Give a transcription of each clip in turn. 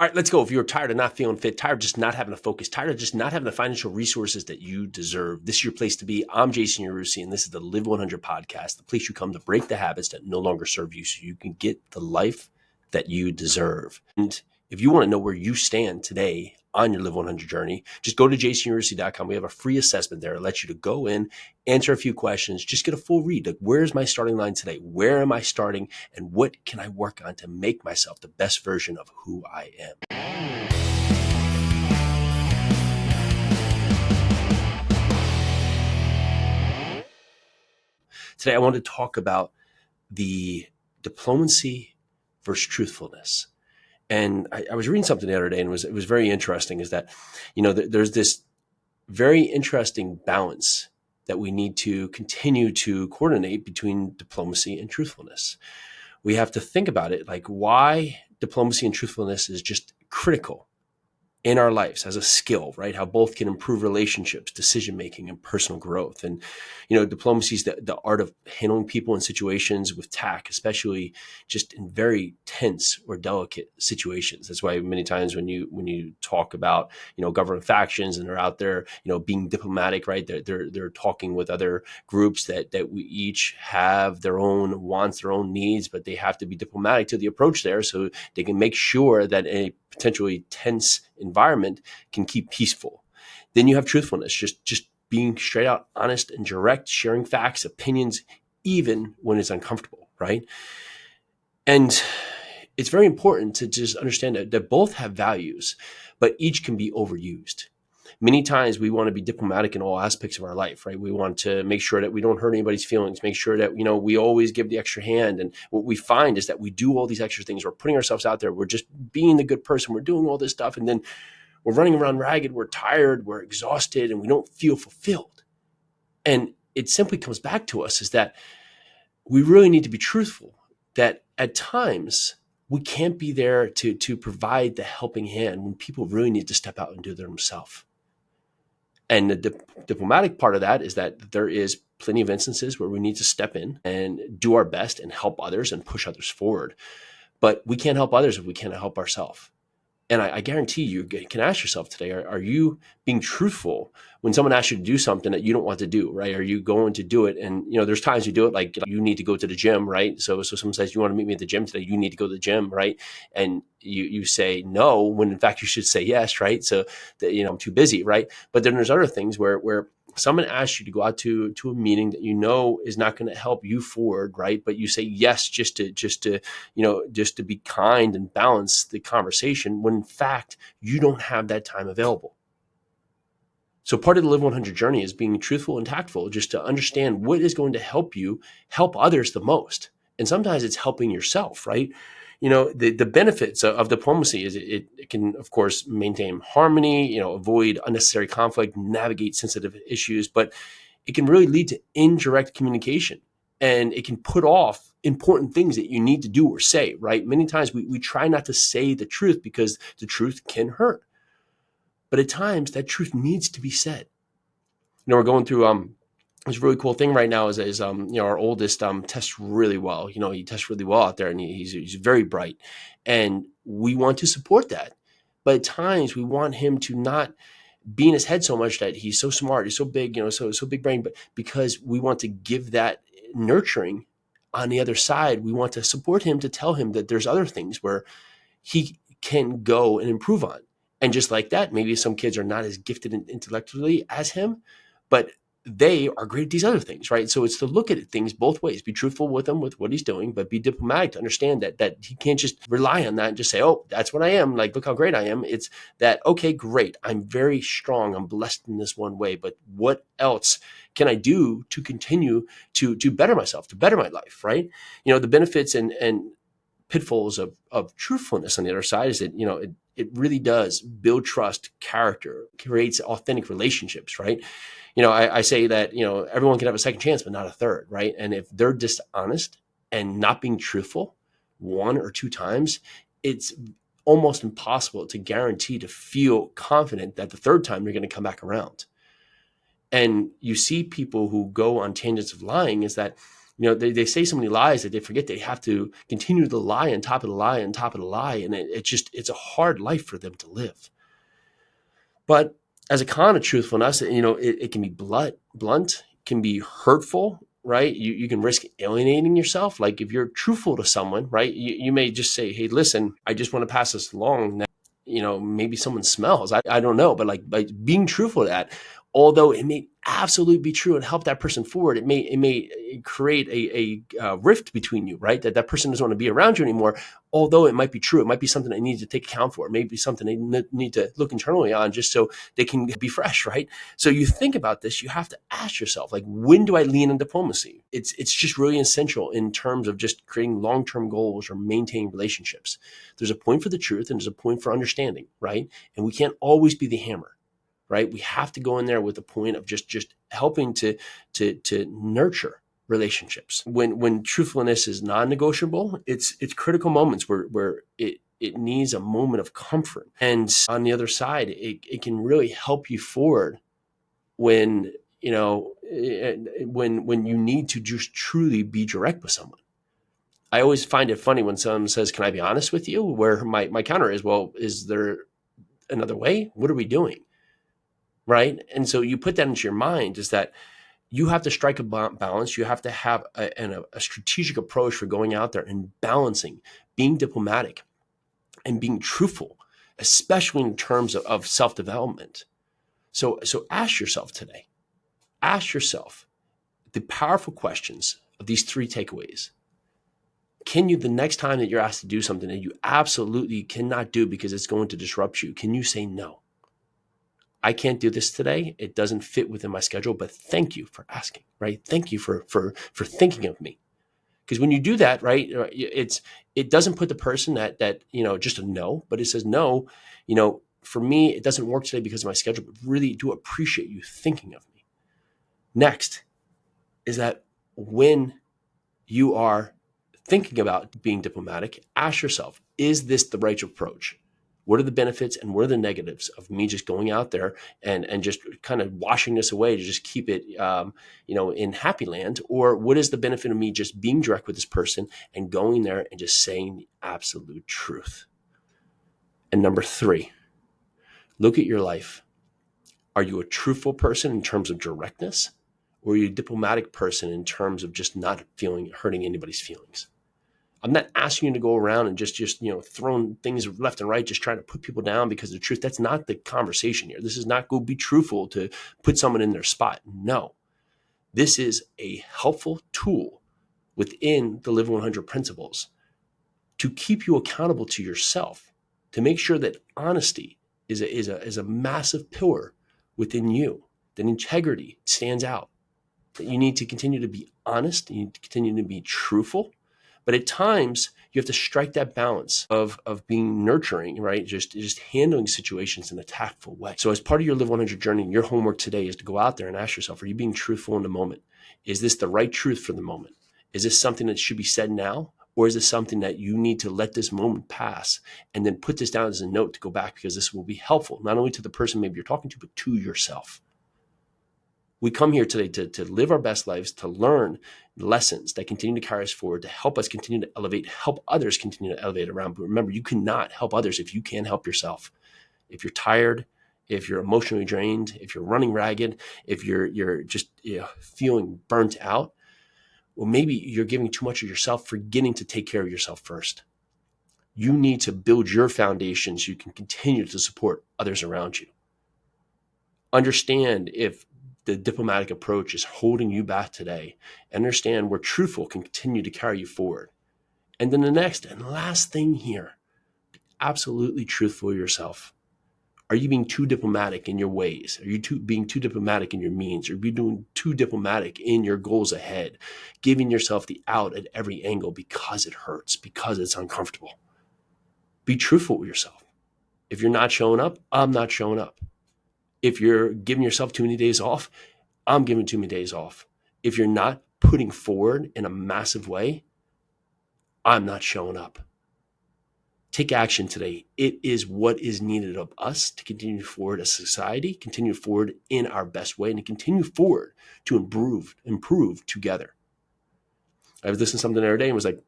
All right, let's go. If you're tired of not feeling fit, tired of just not having a focus, tired of just not having the financial resources that you deserve, this is your place to be. I'm Jason Yarusi, and this is the Live 100 podcast, the place you come to break the habits that no longer serve you so you can get the life that you deserve. And if you want to know where you stand today on your Live 100 journey, just go to jasonyarusi.com. We have a free assessment there. It lets you to go in, answer a few questions, just get a full read. Like, where's my starting line today? Where am I starting? And what can I work on to make myself the best version of who I am? Today, I want to talk about the diplomacy versus truthfulness. And I was reading something the other day, and it was very interesting. Is that, there's this very interesting balance that we need to continue to coordinate between diplomacy and truthfulness. We have to think about it, like why diplomacy and truthfulness is just critical in our lives as a skill, right? How both can improve relationships, decision-making, and personal growth. And, diplomacy is the art of handling people in situations with tact, especially just in very tense or delicate situations. That's why many times when you talk about, government factions and they're out there, being diplomatic, right? They're talking with other groups that we each have their own wants, their own needs, but they have to be diplomatic to the approach there so they can make sure that a potentially tense environment can keep peaceful. Then you have truthfulness, just being straight out honest and direct, sharing facts, opinions, even when it's uncomfortable, right? And it's very important to just understand that both have values, but each can be overused. Many times we want to be diplomatic in all aspects of our life, right? We want to make sure that we don't hurt anybody's feelings, make sure that, we always give the extra hand. And what we find is that we do all these extra things. We're putting ourselves out there. We're just being the good person. We're doing all this stuff. And then we're running around ragged. We're tired. We're exhausted, and we don't feel fulfilled. And it simply comes back to us is that we really need to be truthful, that at times we can't be there to provide the helping hand when people really need to step out and do it themselves. And the diplomatic part of that is that there is plenty of instances where we need to step in and do our best and help others and push others forward. But we can't help others if we can't help ourselves. And I guarantee you can ask yourself today, are you being truthful when someone asks you to do something that you don't want to do, right? Are you going to do it? And, there's times you do it, like you need to go to the gym, right? So someone says, you want to meet me at the gym today, you need to go to the gym, right? And you say no, when in fact you should say yes, right? So that, I'm too busy, right? But then there's other things where someone asks you to go out to a meeting that is not going to help you forward, right? But you say yes just to be kind and balance the conversation, when in fact you don't have that time available. So part of the Live 100 journey is being truthful and tactful, just to understand what is going to help you help others the most. And sometimes it's helping yourself, right? The benefits of diplomacy is it can, of course, maintain harmony, avoid unnecessary conflict, navigate sensitive issues, but it can really lead to indirect communication, and it can put off important things that you need to do or say, right? Many times we try not to say the truth because the truth can hurt. But at times that truth needs to be said. We're going through this really cool thing right now is our oldest tests really well. He tests really well out there, and he's very bright, and we want to support that. But at times we want him to not be in his head so much that he's so smart, he's so big, so big brain, but because we want to give that nurturing on the other side, we want to support him, to tell him that there's other things where he can go and improve on. And just like that, maybe some kids are not as gifted intellectually as him, but they are great at these other things, right? So it's to look at things both ways, be truthful with him, with what he's doing, but be diplomatic to understand that he can't just rely on that and just say, oh, that's what I am. Like, look how great I am. It's that, okay, great. I'm very strong. I'm blessed in this one way, but what else can I do to continue to better myself, to better my life, right? The benefits and pitfalls of truthfulness on the other side is that, it really does build trust, character, creates authentic relationships, right? I say that, everyone can have a second chance, but not a third, right? And if they're dishonest and not being truthful one or two times, it's almost impossible to guarantee to feel confident that the third time they're going to come back around. And you see people who go on tangents of lying is that They say so many lies that they forget they have to continue to lie on top of the lie on top of the lie. And it's a hard life for them to live. But as a con of truthfulness, it can be blunt, can be hurtful, right? You can risk alienating yourself. Like if you're truthful to someone, right? You may just say, hey, listen, I just want to pass this along. Now, maybe someone smells. I don't know. But like by being truthful to that, although it may absolutely be true and help that person forward, it may create a rift between you, right? That person doesn't want to be around you anymore. Although it might be true, it might be something they need to take account for. It may be something they need to look internally on just so they can be fresh, right? So you think about this, you have to ask yourself, like, when do I lean in diplomacy? It's just really essential in terms of just creating long-term goals or maintaining relationships. There's a point for the truth and there's a point for understanding, right? And we can't always be the hammer, right? We have to go in there with a point of just helping to nurture relationships. When truthfulness is non-negotiable, it's critical moments where it needs a moment of comfort. And on the other side, it can really help you forward when when you need to just truly be direct with someone. I always find it funny when someone says, "Can I be honest with you?" Where my counter is, "Well, is there another way? What are we doing?" Right? And so you put that into your mind, is that you have to strike a balance. You have to have a strategic approach for going out there and balancing, being diplomatic and being truthful, especially in terms of self-development. So ask yourself today, ask yourself the powerful questions of these 3 takeaways. Can you, the next time that you're asked to do something that you absolutely cannot do because it's going to disrupt you, can you say no? I can't do this today. It doesn't fit within my schedule, but thank you for asking, right? Thank you for thinking of me. Because when you do that, right, it doesn't put the person that just a no, but it says no, for me, it doesn't work today because of my schedule, but really do appreciate you thinking of me. Next is that when you are thinking about being diplomatic, ask yourself, is this the right approach? What are the benefits and what are the negatives of me just going out there and just kind of washing this away to just keep it, in happy land? Or what is the benefit of me just being direct with this person and going there and just saying the absolute truth? And number 3, look at your life. Are you a truthful person in terms of directness? Or are you a diplomatic person in terms of just not hurting anybody's feelings? I'm not asking you to go around and just throwing things left and right, just trying to put people down because of the truth. That's not the conversation here. This is not go be truthful to put someone in their spot. No, this is a helpful tool within the Live 100 principles to keep you accountable to yourself, to make sure that honesty is a massive pillar within you, that integrity stands out, that you need to continue to be honest, you need to continue to be truthful. But at times, you have to strike that balance of being nurturing, right? Just handling situations in a tactful way. So as part of your Live 100 journey, your homework today is to go out there and ask yourself, are you being truthful in the moment? Is this the right truth for the moment? Is this something that should be said now? Or is this something that you need to let this moment pass and then put this down as a note to go back, because this will be helpful, not only to the person maybe you're talking to, but to yourself. We come here today to live our best lives, to learn lessons that continue to carry us forward, to help us continue to elevate, help others continue to elevate around. But remember, you cannot help others if you can't help yourself. If you're tired, if you're emotionally drained, if you're running ragged, if you're just feeling burnt out, well, maybe you're giving too much of yourself, forgetting to take care of yourself first. You need to build your foundation so you can continue to support others around you. Understand if the diplomatic approach is holding you back today. Understand where truthful can continue to carry you forward. And then the next and last thing here, be absolutely truthful to yourself. Are you being too diplomatic in your ways? Are you being too diplomatic in your means? Are you being too diplomatic in your goals ahead? Giving yourself the out at every angle because it hurts, because it's uncomfortable. Be truthful with yourself. If you're not showing up, I'm not showing up. If you're giving yourself too many days off, I'm giving too many days off. If you're not putting forward in a massive way, I'm not showing up. Take action today. It is what is needed of us to continue forward as a society, continue forward in our best way, and to continue forward to improve together. I was listening to something the other day and was like,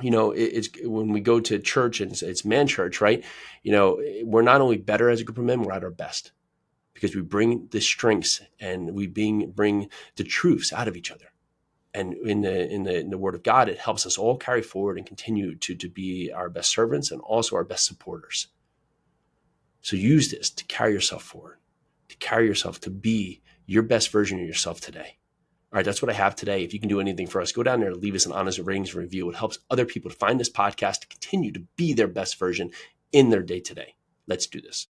it's when we go to church and it's man church, right? We're not only better as a group of men, we're at our best because we bring the strengths and we bring the truths out of each other. And in the Word of God, it helps us all carry forward and continue to be our best servants and also our best supporters. So use this to carry yourself forward, to carry yourself to be your best version of yourself today. All right, that's what I have today. If you can do anything for us, go down there and leave us an honest ratings and review. It helps other people to find this podcast to continue to be their best version in their day-to-day. Let's do this.